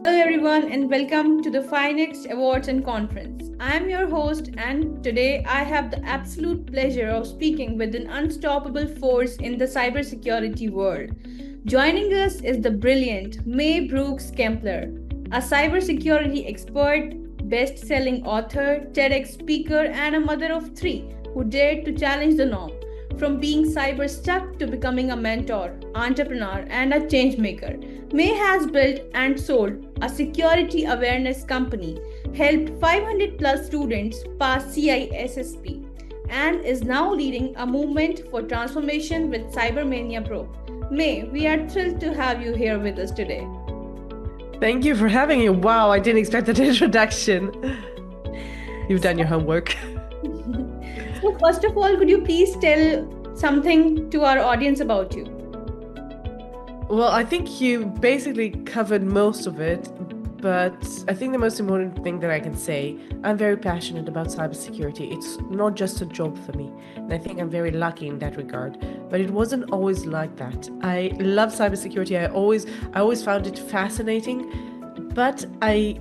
Hello, everyone, and welcome to the Finext Awards and Conference. I am your host, and today I have the absolute pleasure of speaking with an unstoppable force in the cybersecurity world. Joining us is the brilliant May Brooks-Kempler, a cybersecurity expert, best-selling author, TEDx speaker, and a mother of three who dared to challenge the norm. From being cyber stuck to becoming a mentor, entrepreneur, and a change maker, May has built and sold a security awareness company, helped 500 plus students pass CISSP, and is now leading a movement for transformation with Cybermania Pro. May, we are thrilled to have you here with us today. Thank you for having me. Wow, I didn't expect that introduction. You've done your homework. So, first of all, could you please tell something to our audience about you? Well, I think you basically covered most of it, but I think the most important thing that I can say, I'm very passionate about cybersecurity. It's not just a job for me, and I think I'm very lucky in that regard. But it wasn't always like that. I love cybersecurity. I always found it fascinating, but I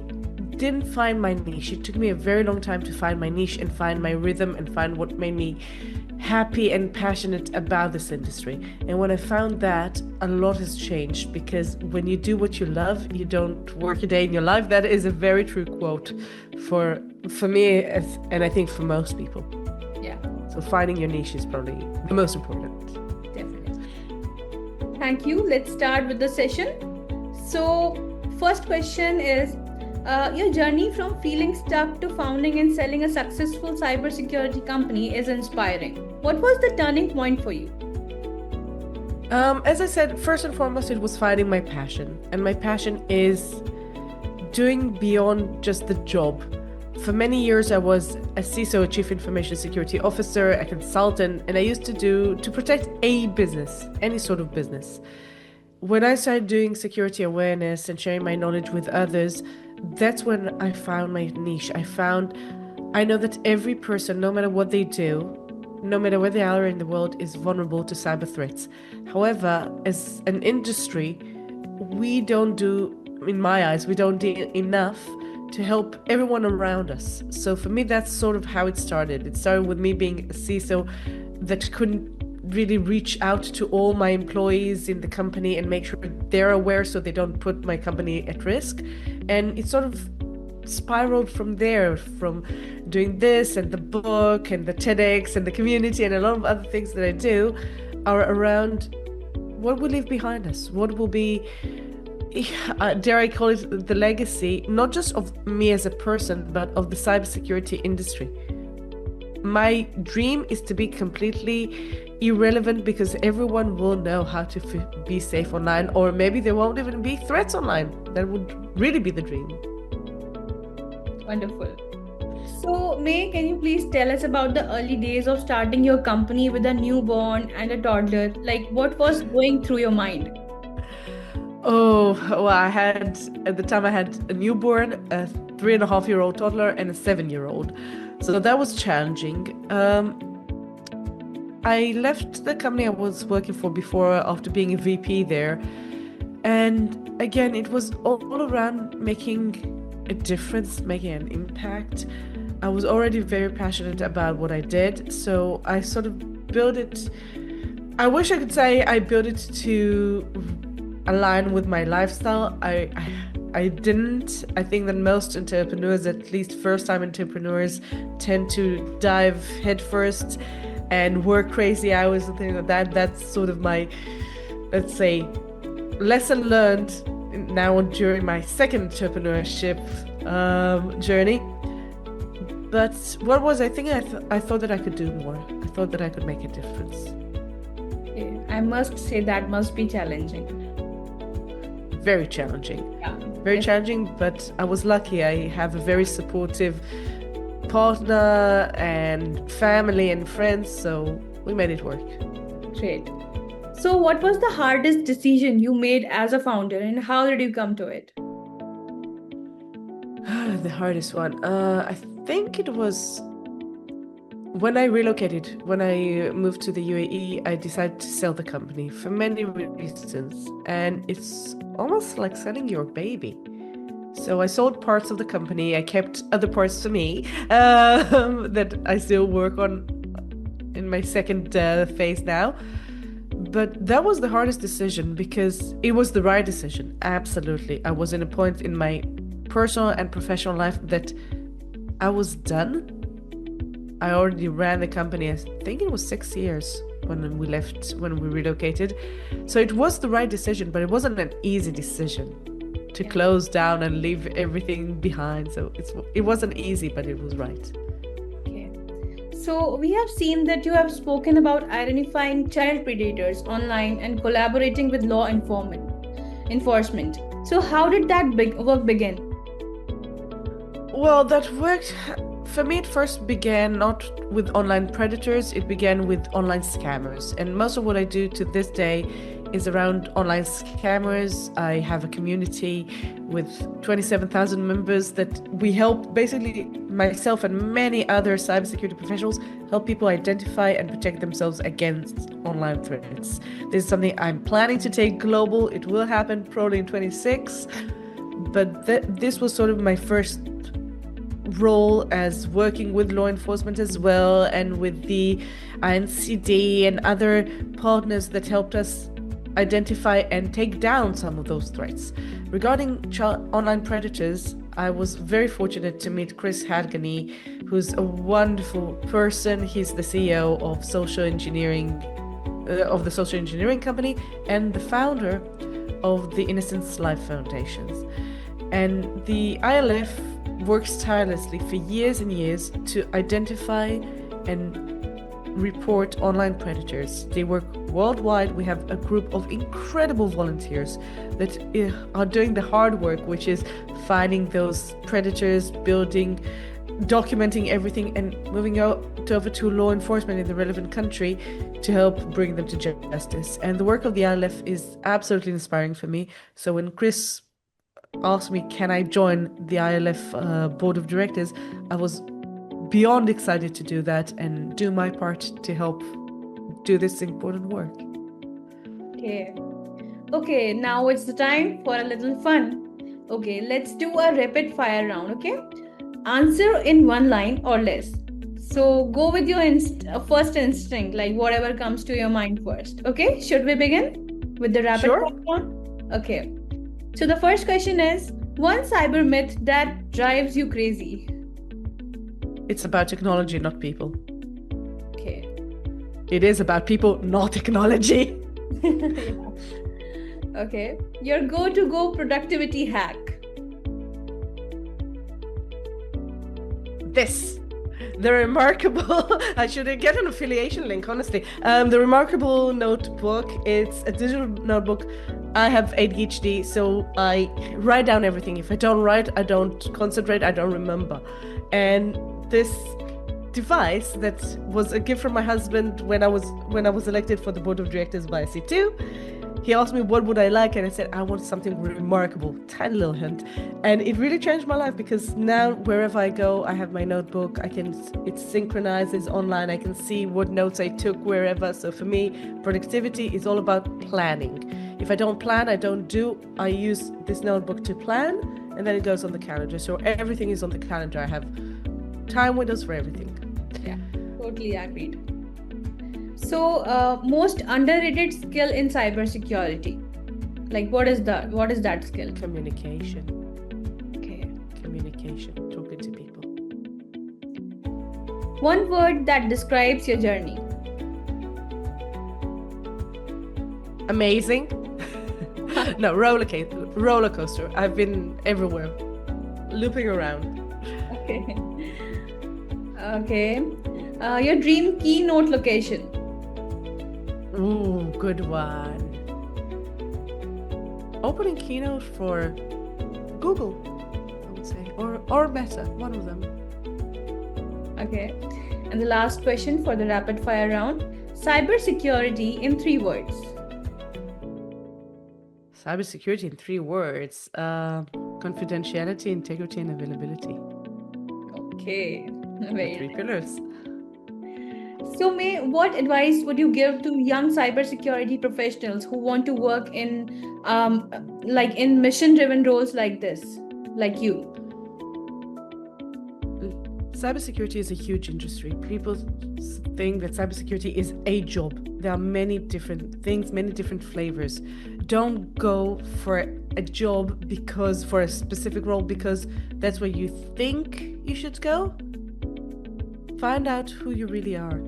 didn't find my niche. It took me a very long time to find my niche and find my rhythm and find what made me happy and passionate about this industry. And when I found that, a lot has changed, because when you do what you love, you don't work a day in your life. That is a very true quote for me, and I think for most people. Yeah. So finding your niche is probably the most important. Definitely. Thank you. Let's start with the session. So, first question is, your journey from feeling stuck to founding and selling a successful cybersecurity company is inspiring. What was the turning point for you? As I said, first and foremost, it was finding my passion. And my passion is doing beyond just the job. For many years, I was a CISO, a Chief Information Security Officer, a consultant, and I used to protect a business, any sort of business. When I started doing security awareness and sharing my knowledge with others, that's when I found my niche. I know that every person, no matter what they do, no matter where they are in the world, is vulnerable to cyber threats. However, as an industry, we don't do, in my eyes, we don't do enough to help everyone around us. So for me, that's sort of how it started. It started with me being a CISO that couldn't really reach out to all my employees in the company and make sure they're aware so they don't put my company at risk. And it sort of spiraled from there, from doing this and the book and the TEDx and the community and a lot of other things that I do are around what we leave behind us, what will be, dare I call it, the legacy, not just of me as a person, but of the cybersecurity industry. My dream is to be completely irrelevant, because everyone will know how to be safe online, or maybe there won't even be threats online. That would really be the dream. Wonderful. So, May, can you please tell us about the early days of starting your company with a newborn and a toddler? Like, what was going through your mind? Oh, well, at the time I had a newborn, a 3.5-year-old toddler, and a 7-year-old. So that was challenging. I left the company I was working for before after being a VP there. And again, it was all around making a difference, making an impact. I was already very passionate about what I did, so I sort of built it. I wish I could say I built it to align with my lifestyle. I didn't. I think that most entrepreneurs, at least first-time entrepreneurs, tend to dive headfirst and work crazy hours and things like that. That's sort of my, let's say, lesson learned now during my second entrepreneurship journey. But what was, I think I thought that I could do more. I thought that I could make a difference. Okay. I must say that must be challenging. Very challenging. Yeah. Very challenging, but I was lucky. I have a very supportive partner and family and friends, so we made it work. Great. So, what was the hardest decision you made as a founder, and how did you come to it? The hardest one. I think it was when I relocated, when I moved to the UAE, I decided to sell the company for many reasons. And it's almost like selling your baby. So I sold parts of the company. I kept other parts for me that I still work on in my second phase now. But that was the hardest decision because it was the right decision. Absolutely. I was in a point in my personal and professional life that I was done. I already ran the company, I think it was 6 years when we relocated. So it was the right decision, but it wasn't an easy decision to close down and leave everything behind. So it wasn't easy, but it was right. Okay. So we have seen that you have spoken about identifying child predators online and collaborating with law enforcement. So how did that work begin? Well, that worked. For me, it first began not with online predators, it began with online scammers. And most of what I do to this day is around online scammers. I have a community with 27,000 members that we help, basically myself and many other cybersecurity professionals, help people identify and protect themselves against online threats. This is something I'm planning to take global. It will happen probably in 26, but this was sort of my first role as working with law enforcement as well, and with the INCD and other partners that helped us identify and take down some of those threats. Regarding online predators, I was very fortunate to meet Chris Hadgany, who's a wonderful person. He's the CEO of social engineering, of the social engineering company, and the founder of the Innocence Life Foundations. And the ILF works tirelessly for years and years to identify and report online predators. They work worldwide. We have a group of incredible volunteers that are doing the hard work, which is finding those predators, documenting everything, and moving over to law enforcement in the relevant country to help bring them to justice. And the work of the ILF is absolutely inspiring for me. So when Chris asked me, can I join the ILF board of directors, I was beyond excited to do that and do my part to help do this important work. Okay, now it's the time for a little fun. Okay, let's do a rapid fire round, okay? Answer in one line or less. So go with your first instinct, like whatever comes to your mind first. Okay, should we begin with the rapid fire round? Okay. So the first question is, one cyber myth that drives you crazy. It's about technology, not people. Okay. It is about people, not technology. Yeah. Okay. Your go productivity hack. The remarkable, I should get an affiliation link, honestly. The Remarkable notebook, it's a digital notebook. I have ADHD, so I write down everything. If I don't write, I don't concentrate, I don't remember. And this device that was a gift from my husband when I was elected for the board of directors by C2, he asked me what would I like, and I said I want something remarkable. Tiny little hint, and it really changed my life because now wherever I go, I have my notebook. It synchronizes online. I can see what notes I took wherever. So for me, productivity is all about planning. If I don't plan, I don't do. I use this notebook to plan, and then it goes on the calendar. So everything is on the calendar. I have time windows for everything. Yeah, totally agreed. So, most underrated skill in cybersecurity. Like, what is that skill? Communication. Okay. Communication. Talking to people. One word that describes your journey. Amazing. No, roller coaster. I've been everywhere, looping around. Okay. Your dream keynote location. Ooh, good one. Opening keynote for Google, I would say, or Meta, one of them. Okay. And the last question for the rapid fire round: cybersecurity in 3 words. Cybersecurity in 3 words: confidentiality, integrity, and availability. Okay. Very 3 pillars. So, May, what advice would you give to young cybersecurity professionals who want to work in mission-driven roles like this? like you? Cybersecurity is a huge industry. People think that cybersecurity is a job. There are many different things, many different flavors. Don't go for a job for a specific role because that's where you think you should go. Find out who you really are.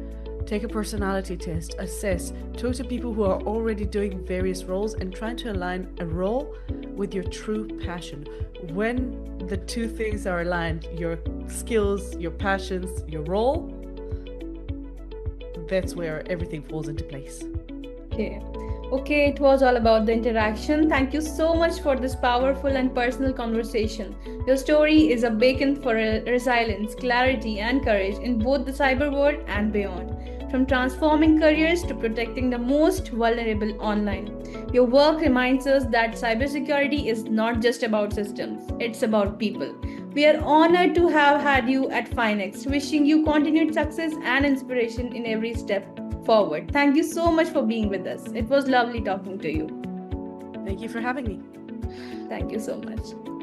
Take a personality test, assess, talk to people who are already doing various roles and try to align a role with your true passion. When the two things are aligned, your skills, your passions, your role, that's where everything falls into place. Okay, it was all about the interaction. Thank you so much for this powerful and personal conversation. Your story is a beacon for resilience, clarity, and courage in both the cyber world and beyond. From transforming careers to protecting the most vulnerable online. Your work reminds us that cybersecurity is not just about systems, it's about people. We are honored to have had you at Finext, wishing you continued success and inspiration in every step forward. Thank you so much for being with us. It was lovely talking to you. Thank you for having me. Thank you so much.